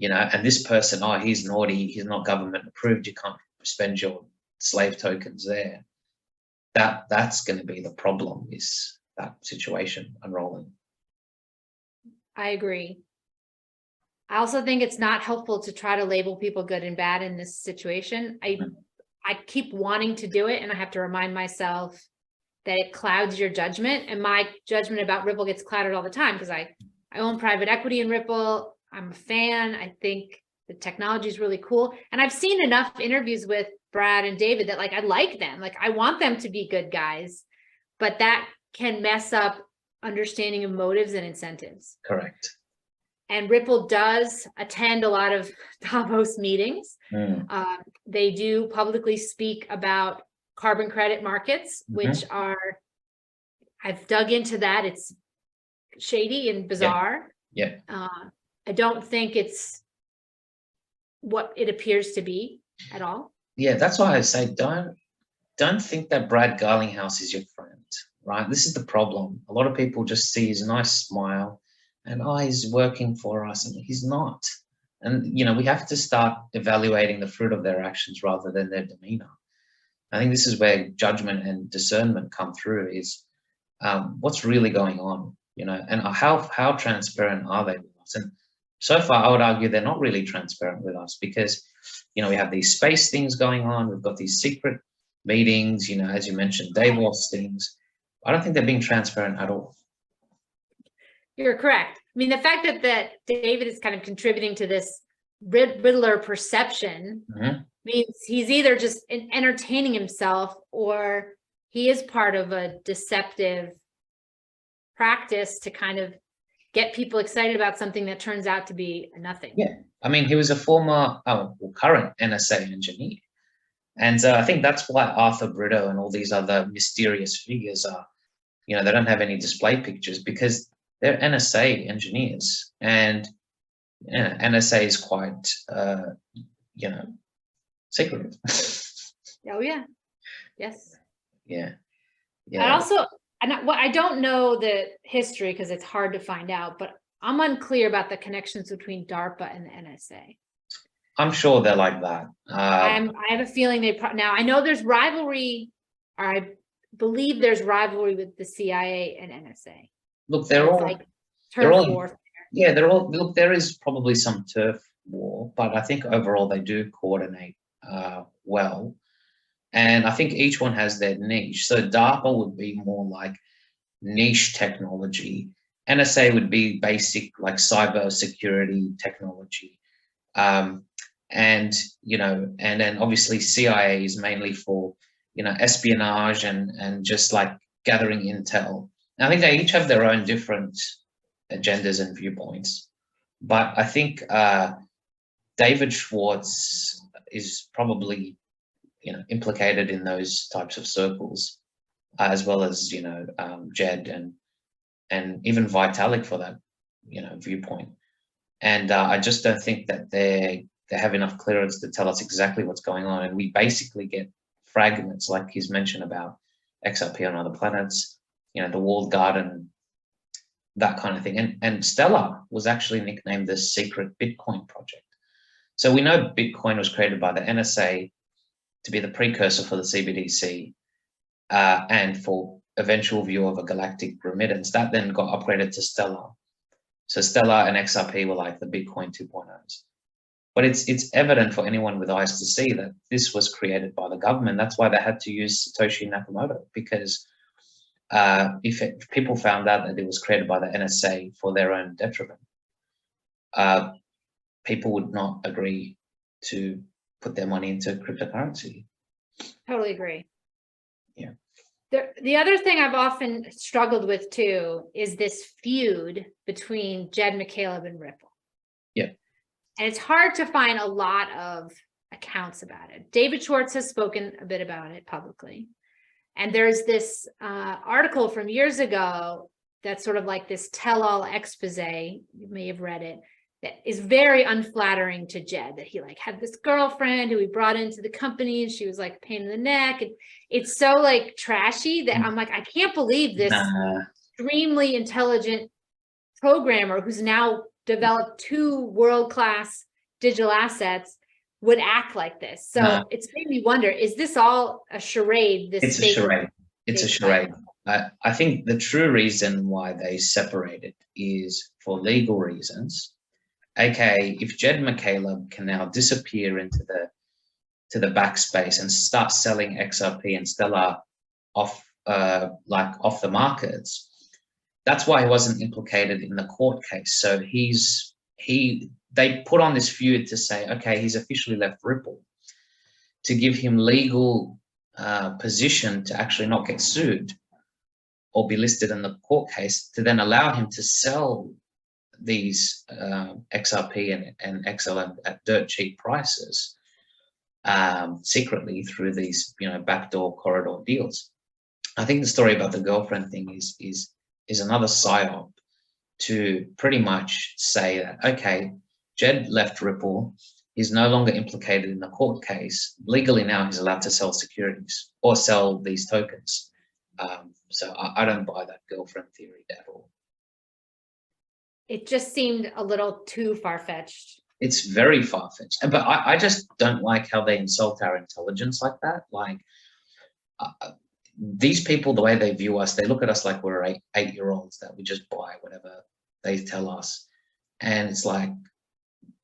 and this person, oh, he's naughty, he's not government approved, you can't spend your slave tokens there. That's going to be the problem, is that situation unrolling. I agree. I also think it's not helpful to try to label people good and bad in this situation. I keep wanting to do it, and I have to remind myself that it clouds your judgment, and my judgment about Ripple gets clouded all the time because I own private equity in Ripple. I'm a fan. I think the technology is really cool. And I've seen enough interviews with Brad and David that I like them. I want them to be good guys, but that can mess up understanding of motives and incentives. Correct. And Ripple does attend a lot of Davos meetings. They do publicly speak about carbon credit markets, which are, I've dug into that. It's shady and bizarre. I don't think it's what it appears to be at all. Yeah, that's why I say don't think that Brad Garlinghouse is your friend, right? This is the problem. A lot of people just see his nice smile and, oh, he's working for us, and he's not. And, you know, we have to start evaluating the fruit of their actions rather than their demeanor. I think this is where judgment and discernment come through, is what's really going on, you know, and how transparent are they with us? And so far, I would argue they're not really transparent with us because, you know, we have these space things going on. We've got these secret meetings, you know, as you mentioned, Davos things. I don't think they're being transparent at all. You're correct. I mean, the fact that David is kind of contributing to this Riddler perception means he's either just entertaining himself or he is part of a deceptive practice to kind of get people excited about something that turns out to be nothing. Yeah. I mean, he was a former, current NSA engineer. And I think that's why Arthur Brito and all these other mysterious figures are, you know, they don't have any display pictures because they're NSA engineers. And NSA is quite, you know, secretive. Oh, yeah. Yes. Yeah. And also, I don't know the history because it's hard to find out, but I'm unclear about the connections between DARPA and the NSA. I'm sure they're like that. I have a feeling now I know there's rivalry, or I believe there's rivalry with the CIA and NSA. Look, they're all like turf warfare. Yeah, they're all, look, there is probably some turf war, but I think overall they do coordinate well. And I think each one has their niche. So DARPA would be more like niche technology. NSA would be basic, like cyber security technology. And, you know, and then obviously CIA is mainly for, you know, espionage and just like gathering intel. And I think they each have their own different agendas and viewpoints. But I think David Schwartz is probably, you know, implicated in those types of circles, as well as, you know, Jed and even Vitalik for that, you know, viewpoint. And I just don't think that they have enough clearance to tell us exactly what's going on. And we basically get fragments, like he's mentioned about XRP on other planets, you know, the walled garden, that kind of thing. And Stellar was actually nicknamed the secret Bitcoin project. So we know Bitcoin was created by the NSA to be the precursor for the CBDC and for eventual view of a galactic remittance. That then got upgraded to Stellar. So Stellar and XRP were like the Bitcoin 2.0s. But it's evident for anyone with eyes to see that this was created by the government. That's why they had to use Satoshi Nakamoto, because if people found out that it was created by the NSA for their own detriment, people would not agree to put their money into cryptocurrency. Totally agree. Yeah. The other thing I've often struggled with too is this feud between Jed McCaleb and Ripple. Yeah. And it's hard to find a lot of accounts about it. David Schwartz has spoken a bit about it publicly. And there's this article from years ago that's sort of like this tell-all expose, you may have read it, that is very unflattering to Jed, that he like had this girlfriend who he brought into the company and she was like a pain in the neck. And it's so like trashy that I'm like, I can't believe this extremely intelligent programmer who's now developed 2 world-class digital assets would act like this. So it's made me wonder, is this all a charade? It's a charade. It's a charade. I think the true reason why they separated is for legal reasons. AKA, if Jed McCaleb can now disappear into the backspace and start selling XRP and Stellar off the markets, that's why he wasn't implicated in the court case. So they put on this feud to say, okay, he's officially left Ripple, to give him legal position to actually not get sued or be listed in the court case, to then allow him to sell these XRP and XLM at dirt cheap prices secretly through these, backdoor corridor deals. I think the story about the girlfriend thing is another psy-op to pretty much say that, okay, Jed left Ripple. He's no longer implicated in the court case. Legally now he's allowed to sell securities or sell these tokens. So I don't buy that girlfriend theory at all. It just seemed a little too far-fetched. It's very far-fetched. But I just don't like how they insult our intelligence like that. Like, these people, the way they view us, they look at us like we're eight-year-olds that we just buy whatever they tell us. And it's like,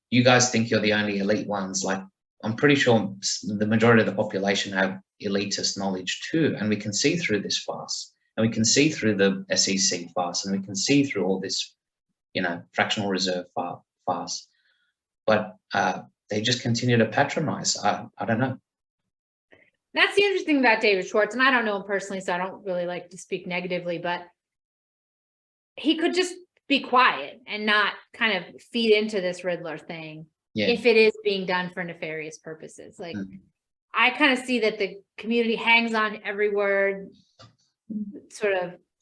you guys think you're the only elite ones. Like, I'm pretty sure the majority of the population have elitist knowledge too. And we can see through this farce. And we can see through the SEC farce. And we can see through all this, fractional reserve farce. But they just continue to patronize. I don't know. That's the interesting about David Schwartz, and I don't know him personally, so I don't really like to speak negatively, but he could just be quiet and not kind of feed into this Riddler thing if it is being done for nefarious purposes. Like, I kind of see that the community hangs on every word,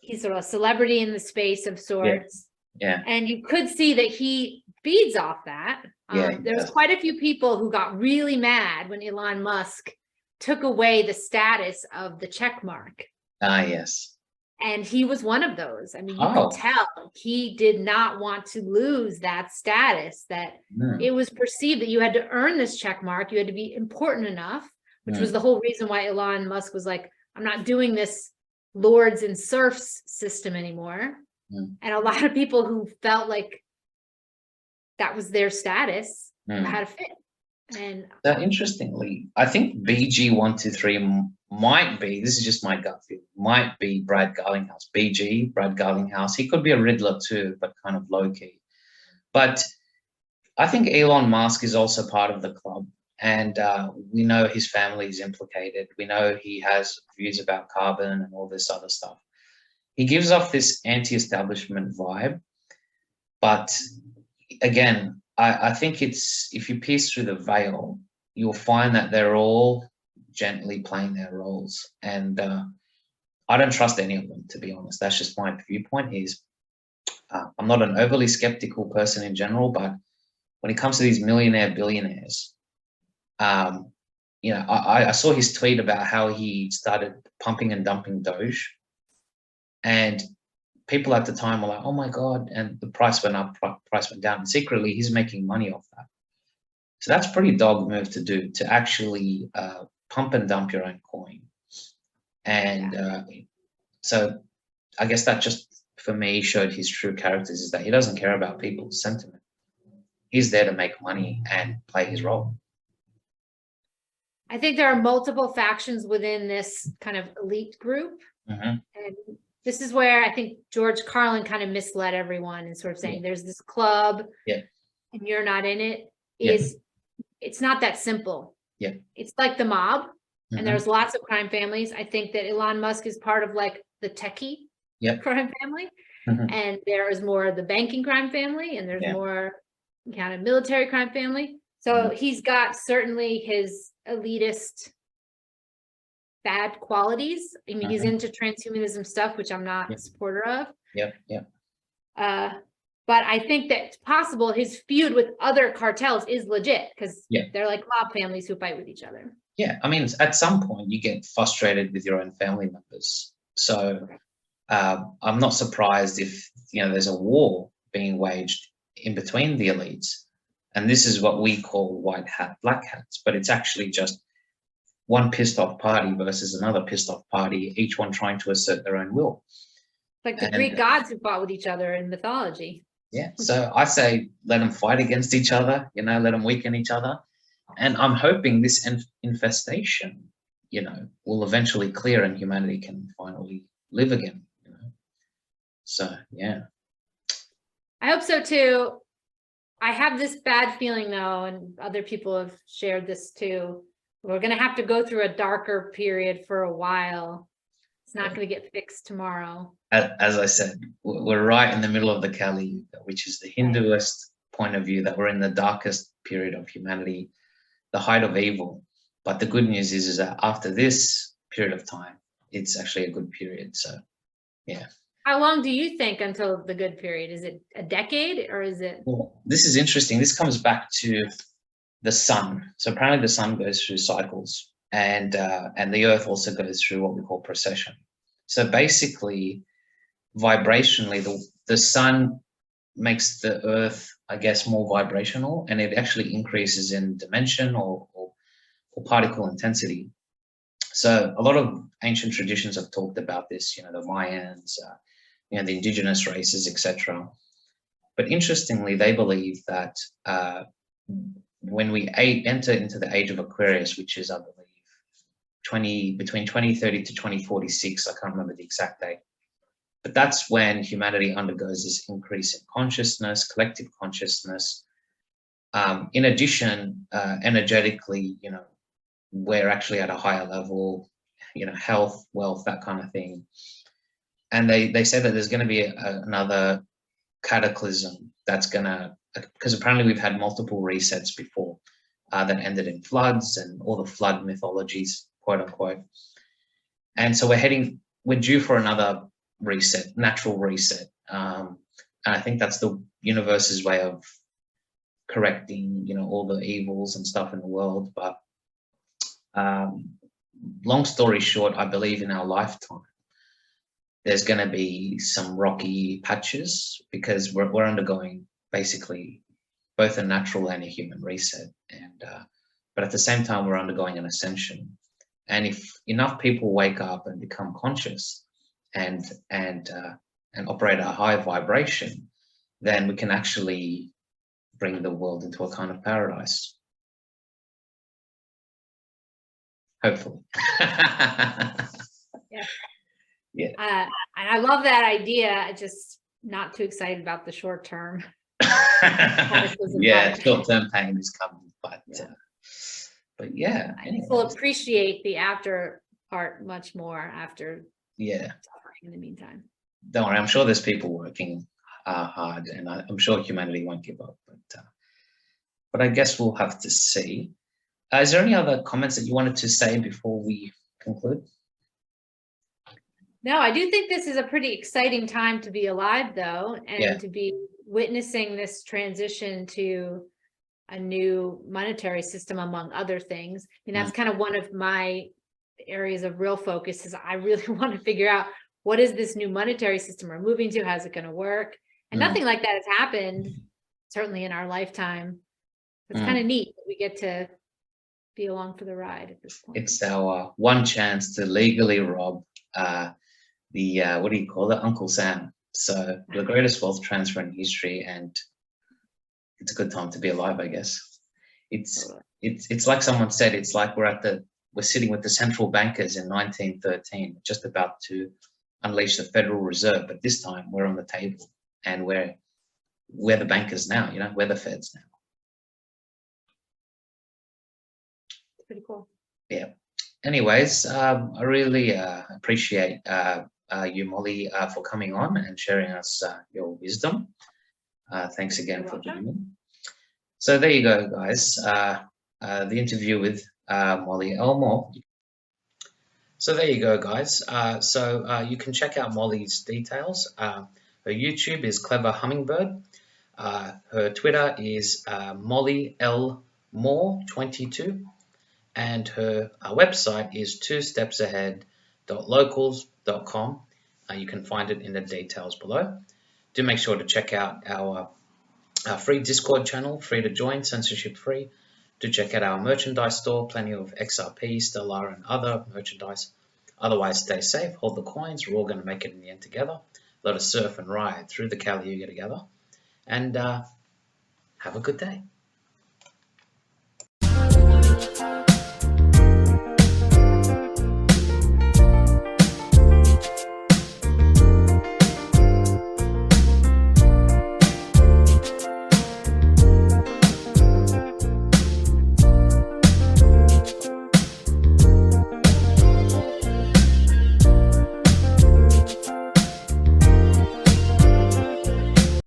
he's sort of a celebrity in the space of sorts. Yeah. And you could see that he feeds off that. There was quite a few people who got really mad when Elon Musk took away the status of the check mark. Yes. And he was one of those. I mean, you could tell he did not want to lose that status, that it was perceived that you had to earn this check mark. You had to be important enough, which was the whole reason why Elon Musk was like, I'm not doing this lords and serfs system anymore. And a lot of people who felt like that was their status had a fit. And interestingly, I think BG123 might be, this is just my gut feel, might be Brad Garlinghouse. BG, Brad Garlinghouse. He could be a Riddler too, but kind of low-key. But I think Elon Musk is also part of the club. And we know his family is implicated. We know he has views about carbon and all this other stuff. He gives off this anti-establishment vibe. But again, I think if you pierce through the veil, you'll find that they're all gently playing their roles. And I don't trust any of them, to be honest. That's just my viewpoint. I'm not an overly skeptical person in general, but when it comes to these billionaires, I saw his tweet about how he started pumping and dumping Doge. And people at the time were like, oh my God, and the price went up, price went down. And secretly, he's making money off that. So that's a pretty dog move to do, to actually pump and dump your own coin. And so I guess that just, for me, showed his true characters, is that he doesn't care about people's sentiment. He's there to make money and play his role. I think there are multiple factions within this kind of elite group. And this is where I think George Carlin kind of misled everyone and sort of saying there's this club and you're not in it. It's not that simple. It's like the mob, and there's lots of crime families. I think that Elon Musk is part of like the techie crime family, and there is more of the banking crime family, and there's more kind of military crime family. So he's got certainly his elitist bad qualities. I mean, he's into transhumanism stuff, which I'm not a supporter of. But I think that it's possible his feud with other cartels is legit, because they're like mob families who fight with each other. I mean, at some point you get frustrated with your own family members. So I'm not surprised if, there's a war being waged in between the elites. And this is what we call white hat, black hats, but it's actually just one pissed off party versus another pissed off party, each one trying to assert their own will. Like the Greek gods who fought with each other in mythology. So I say, let them fight against each other, let them weaken each other. And I'm hoping this infestation, will eventually clear and humanity can finally live again, So, I hope so too. I have this bad feeling though, and other people have shared this too. We're going to have to go through a darker period for a while. It's not going to get fixed tomorrow. As I said, we're right in the middle of the Kali, which is the Hinduist point of view, that we're in the darkest period of humanity, the height of evil. But the good news is that after this period of time, it's actually a good period. So, yeah. How long do you think until the good period? Is it a decade or is it? Well, this is interesting. This comes back to the sun. So apparently the sun goes through cycles, and the earth also goes through what we call precession. So basically, vibrationally, the sun makes the earth, I guess, more vibrational, and it actually increases in dimension or particle intensity. So a lot of ancient traditions have talked about this, the Mayans, the indigenous races, etc. But interestingly, they believe that when we enter into the age of Aquarius, which is, I believe, between 2030 to 2046, I can't remember the exact date, but that's when humanity undergoes this increase in consciousness, collective consciousness. In addition, energetically, we're actually at a higher level, health, wealth, that kind of thing. And they say that there's going to be another cataclysm that's going to, because apparently we've had multiple resets before that ended in floods and all the flood mythologies, quote unquote. And so we're due for another reset, natural reset. And I think that's the universe's way of correcting, all the evils and stuff in the world. But long story short, I believe in our lifetime, there's going to be some rocky patches because we're undergoing basically both a natural and a human reset. And but at the same time, we're undergoing an ascension. And if enough people wake up and become conscious and operate at a high vibration, then we can actually bring the world into a kind of paradise. Hopefully. Yeah. Yeah. And I love that idea. Just not too excited about the short term. Yeah, short-term pain is coming, but yeah. I will appreciate the after part much more after. Yeah. In the meantime. Don't worry, I'm sure there's people working hard, and I'm sure humanity won't give up. But I guess we'll have to see. Is there any other comments that you wanted to say before we conclude? No, I do think this is a pretty exciting time to be alive, though, and to be witnessing this transition to a new monetary system, among other things. And that's kind of one of my areas of real focus, is I really want to figure out, what is this new monetary system we're moving to? How's it going to work? And nothing like that has happened, certainly in our lifetime. It's kind of neat that we get to be along for the ride at this point. It's our one chance to legally rob what do you call it? Uncle Sam. So the greatest wealth transfer in history, and it's a good time to be alive, I guess. It's like someone said, it's like we're sitting with the central bankers in 1913, just about to unleash the Federal Reserve, but this time we're on the table, and we're the bankers now, we're the feds now. Pretty cool. Yeah. Anyways, I really appreciate you, Molly, for coming on and sharing us your wisdom. Thanks again for joining. So there you go, guys. The interview with Molly Elmore. So there you go, guys. So you can check out Molly's details. Her YouTube is Clever Hummingbird. Her Twitter is Molly Elmore 22. And her website is 2stepsahead.locals.com. You can find it in the details below. Do make sure to check out our free Discord channel, free to join, censorship free. Do check out our merchandise store, plenty of XRP, Stellar, and other merchandise. Otherwise, stay safe, hold the coins. We're all going to make it in the end together. Let us surf and ride through the Kali Yuga together. And have a good day.